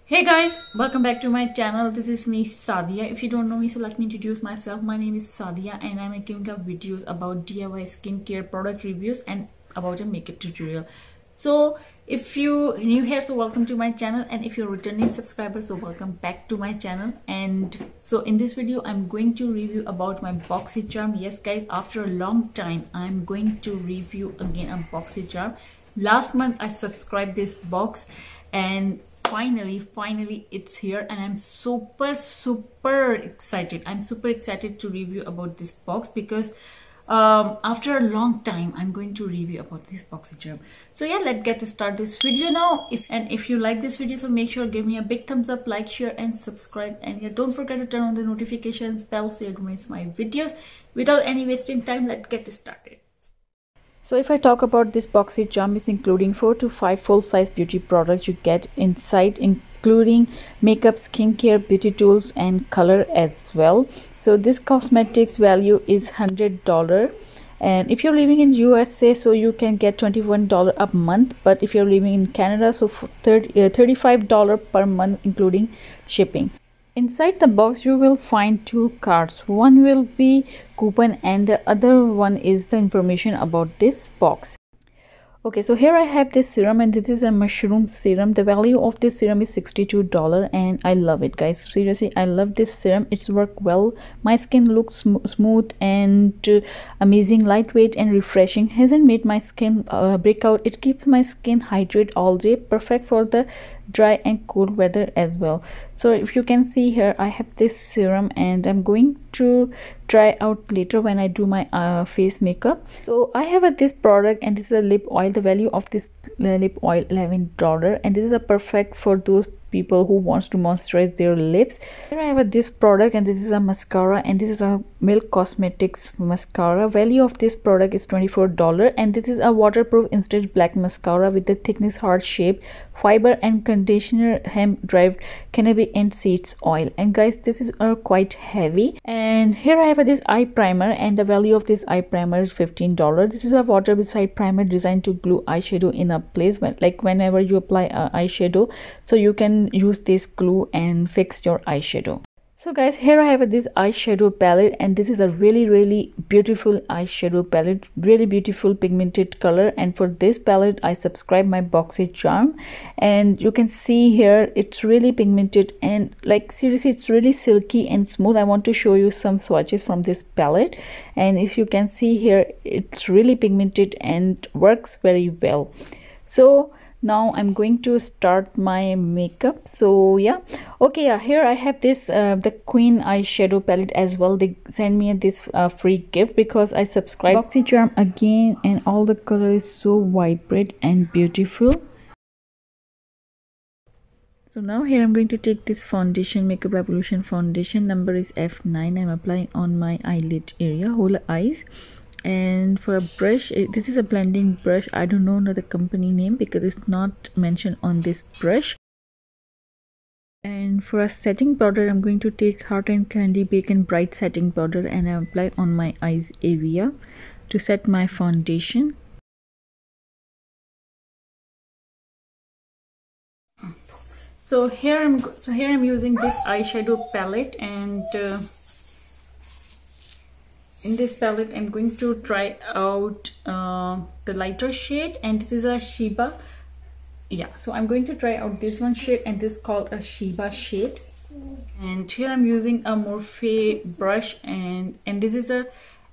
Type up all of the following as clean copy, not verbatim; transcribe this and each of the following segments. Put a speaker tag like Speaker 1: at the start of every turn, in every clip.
Speaker 1: Hey guys, welcome back to my channel. This is me, Sadia. If you don't know me, so let me introduce myself. My name is Sadia and I'm making up videos about DIY skincare product reviews and about a makeup tutorial. So if you new here, so welcome to my channel, and if you're returning subscriber, so welcome back to my channel. And so in this video I'm going to review about my Boxycharm. Yes guys, after a long time I'm going to review again a Boxycharm. Last month I subscribed this box and finally it's here, and I'm super excited. I'm super excited to review about this box because after a long time I'm going to review about this Boxycharm. So yeah, let's get to start this video now. If you like this video, so make sure give me a big thumbs up, like, share and subscribe, and yeah, don't forget to turn on the notifications bell so you don't miss my videos. Without any wasting time, let's get started. So if I talk about this Boxycharm, is including 4 to 5 full-size beauty products you get inside, including makeup, skincare, beauty tools and color as well. So this cosmetics value is $100, and if you're living in USA, so you can get $21 a month, but if you're living in Canada, so for $35 per month including shipping. Inside the box you will find two cards. One will be coupon and the other one is the information about this box. Okay, so here I have this serum, and this is a mushroom serum. The value of this serum is $62 and I love it guys. Seriously, I love this serum. It's worked well. My skin looks smooth and amazing, lightweight and refreshing. Hasn't made my skin break out. It keeps my skin hydrated all day, perfect for the dry and cool weather as well. So if you can see here, I have this serum and I'm going to try out later when I do my face makeup. So I have this product, and this is a lip oil. The value of this lip oil $11, and this is a perfect for those people who wants to moisturize their lips. Here I have this product, and this is a mascara, and this is a Milk Cosmetics mascara. Value of this product is $24, and this is a waterproof instant black mascara with the thickness heart shape, fiber and conditioner, hemp derived cannabis and seeds oil. And guys, this is quite heavy. And here I have this eye primer, and the value of this eye primer is $15. This is a water beside primer designed to glue eyeshadow in a place, like whenever you apply eyeshadow, so you can use this glue and fix your eyeshadow. So guys, here I have this eyeshadow palette, and this is a really beautiful eyeshadow palette, really beautiful pigmented color. And for this palette I subscribe my Boxycharm, and you can see here it's really pigmented and like seriously it's really silky and smooth. I want to show you some swatches from this palette, and if you can see here, it's really pigmented and works very well. So now I'm going to start my makeup. So yeah, okay, yeah, here I have this the Queen eyeshadow palette as well. They sent me this free gift because I subscribe Boxycharm again, and all the color is so vibrant and beautiful. So now here I'm going to take this foundation, Makeup Revolution foundation, number is F9. I'm applying on my eyelid area, whole eyes. And for a brush, this is a blending brush. I don't know the company name because it's not mentioned on this brush. And for a setting powder, I'm going to take Heart and Candy Bacon Bright setting powder, and I apply on my eyes area to set my foundation. So here I'm using this eyeshadow palette, and in this palette I'm going to try out the lighter shade, and this is a Sheba. Yeah, so I'm going to try out this one shade, and this is called a Sheba shade. And here I'm using a Morphe brush, and this is a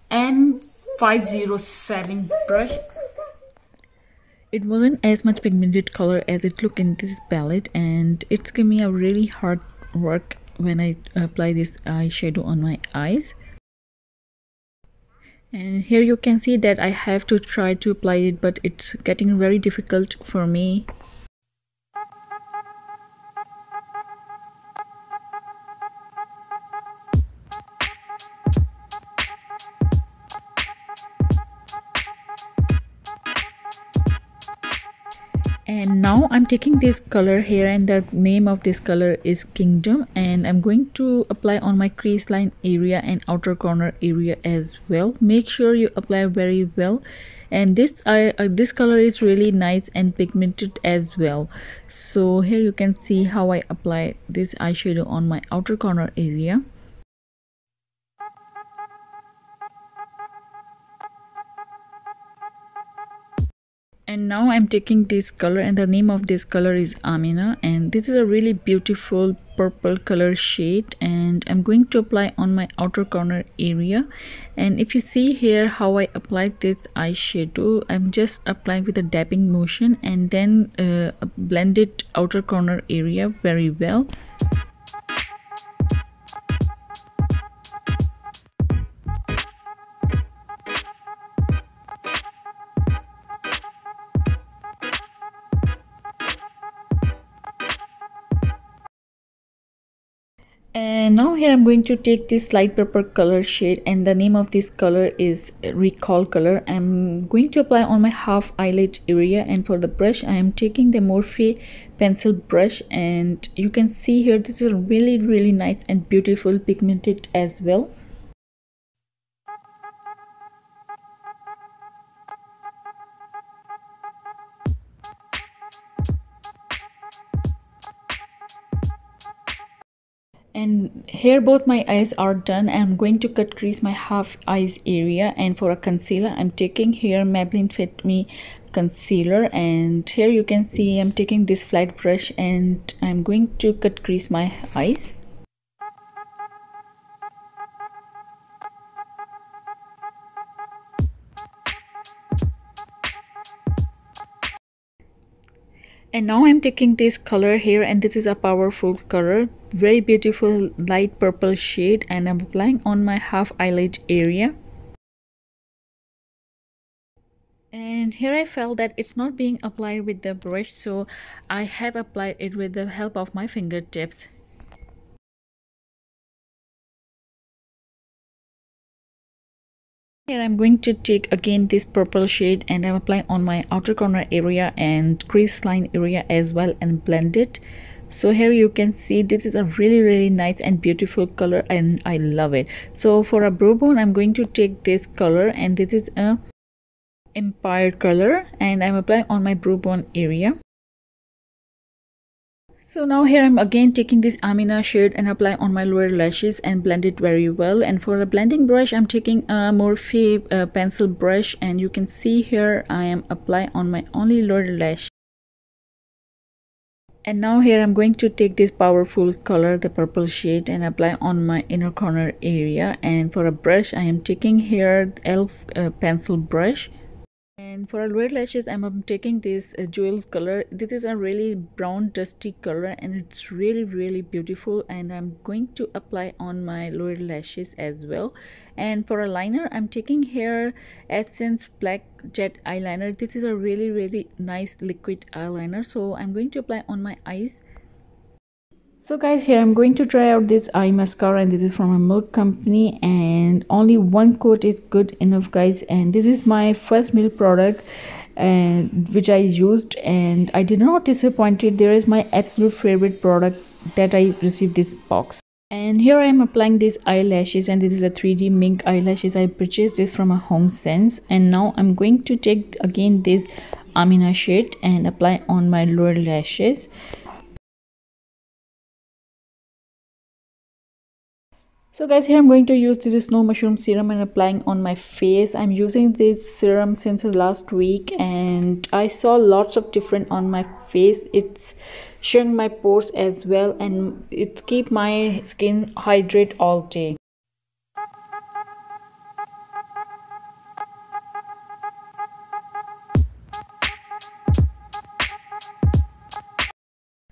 Speaker 1: M507 brush. It wasn't as much pigmented color as it looked in this palette, and it's giving me a really hard work when I apply this eyeshadow on my eyes. And here you can see that I have to try to apply it, but it's getting very difficult for me. And now I'm taking this color here, and the name of this color is Kingdom, and I'm going to apply on my crease line area and outer corner area as well. Make sure you apply very well. And this color is really nice and pigmented as well. So here you can see how I apply this eyeshadow on my outer corner area. And now I'm taking this color, and the name of this color is Amina, and this is a really beautiful purple color shade, and I'm going to apply on my outer corner area. And if you see here how I applied this eyeshadow, I'm just applying with a dabbing motion and then blend it outer corner area very well. And now here I'm going to take this light purple color shade, and the name of this color is Recall color. I'm going to apply on my half eyelid area, and for the brush I am taking the Morphe pencil brush, and you can see here this is really nice and beautiful pigmented as well. And here both my eyes are done. I'm going to cut crease my half eyes area, and for a concealer I'm taking here Maybelline Fit Me concealer, and here you can see I'm taking this flat brush and I'm going to cut crease my eyes. And now I'm taking this color here, and this is a powerful color, very beautiful light purple shade, and I'm applying on my half eyelid area. And here I felt that it's not being applied with the brush, so I have applied it with the help of my fingertips. Here I'm going to take again this purple shade, and I'm applying on my outer corner area and crease line area as well, and blend it. So here you can see this is a really nice and beautiful color, and I love it. So for a brow bone I'm going to take this color, and this is a Empire color, and I'm applying on my brow bone area. So now here I'm again taking this Amina shade and apply on my lower lashes and blend it very well. And for a blending brush I'm taking a Morphe pencil brush, and you can see here I am applying on my only lower lash. And now here I'm going to take this powerful color, the purple shade, and apply on my inner corner area. And for a brush I am taking here e.l.f. Pencil brush. And for lower lashes I'm taking this jewels color. This is a really brown dusty color, and it's really beautiful, and I'm going to apply on my lower lashes as well. And for a liner I'm taking here Essence Black Jet eyeliner. This is a really nice liquid eyeliner, so I'm going to apply on my eyes. So guys, here I'm going to try out this eye mascara, and this is from a Milk company, and only one coat is good enough guys. And this is my first Milk product, and which I used, and I did not disappointed. There is my absolute favorite product that I received this box. And here I am applying these eyelashes, and this is a 3D mink eyelashes. I purchased this from a Home Sense, and now I'm going to take again this Amina shade and apply on my lower lashes. So guys, here I'm going to use this snow mushroom serum and applying on my face. I'm using this serum since last week, and I saw lots of different on my face. It's showing my pores as well, and it keep my skin hydrate all day.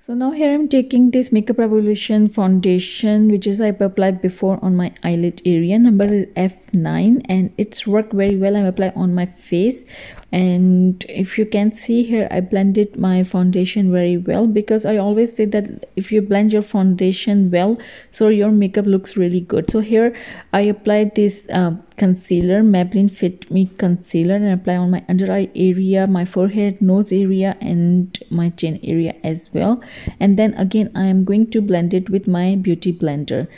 Speaker 1: So now here I'm taking this Makeup Revolution foundation, which is I've applied before on my eyelid area. Number is F9, and it's worked very well. I'm applying on my face. And if you can see here, I blended my foundation very well, because I always say that if you blend your foundation well, so your makeup looks really good. So here I applied this concealer, Maybelline Fit Me concealer, and apply on my under eye area, my forehead, nose area, and my chin area as well. And then again I am going to blend it with my beauty blender.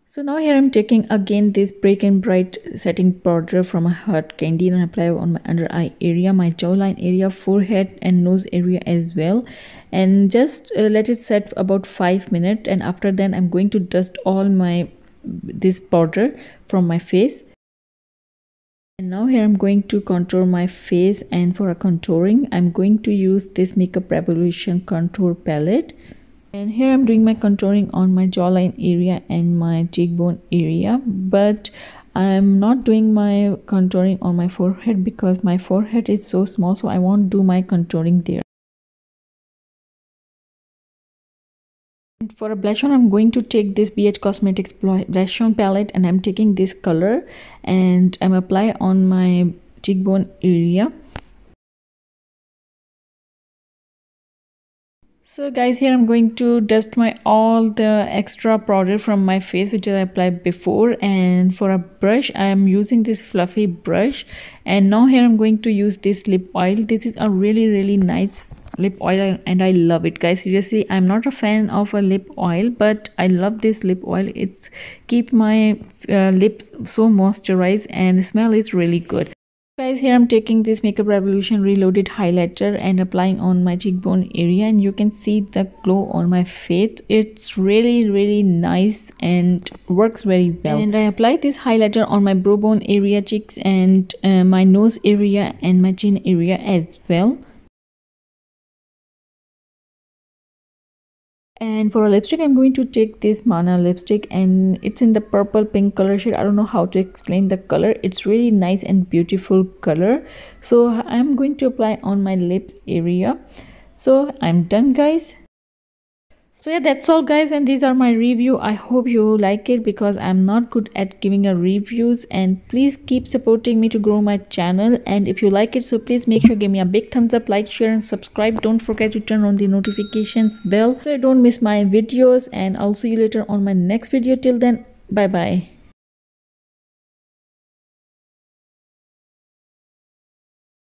Speaker 1: So now here I'm taking again this Break and Bright setting powder from a Hot Candy and apply on my under eye area, my jawline area, forehead and nose area as well, and just let it set for about 5 minutes. And after that I'm going to dust all my this powder from my face. And now here I'm going to contour my face, and for a contouring I'm going to use this Makeup Revolution contour palette. And here I'm doing my contouring on my jawline area and my cheekbone area, but I'm not doing my contouring on my forehead because my forehead is so small, so I won't do my contouring there. And for a blush on, I'm going to take this BH Cosmetics blush on palette, and I'm taking this color and I'm applying on my cheekbone area. So guys, here I'm going to dust my all the extra powder from my face which I applied before, and for a brush I am using this fluffy brush. And now here I'm going to use this lip oil. This is a really nice lip oil and I love it, guys. Seriously, I'm not a fan of a lip oil, but I love this lip oil. It's keep my lips so moisturized and smell is really good. Guys, here I'm taking this Makeup Revolution Reloaded highlighter and applying on my cheekbone area, and you can see the glow on my face. It's really nice and works very well. And I applied this highlighter on my brow bone area, cheeks, and my nose area and my chin area as well. And for a lipstick, I'm going to take this Mana lipstick, and it's in the purple pink color shade. I don't know how to explain the color. It's really nice and beautiful color. So I'm going to apply on my lips area. So I'm done, guys. So yeah, that's all, guys, and these are my review. I hope you like it because I'm not good at giving a reviews, and please keep supporting me to grow my channel. And if you like it, so please make sure give me a big thumbs up, like, share and subscribe. Don't forget to turn on the notifications bell so you don't miss my videos, and I'll see you later on my next video. Till then, bye bye.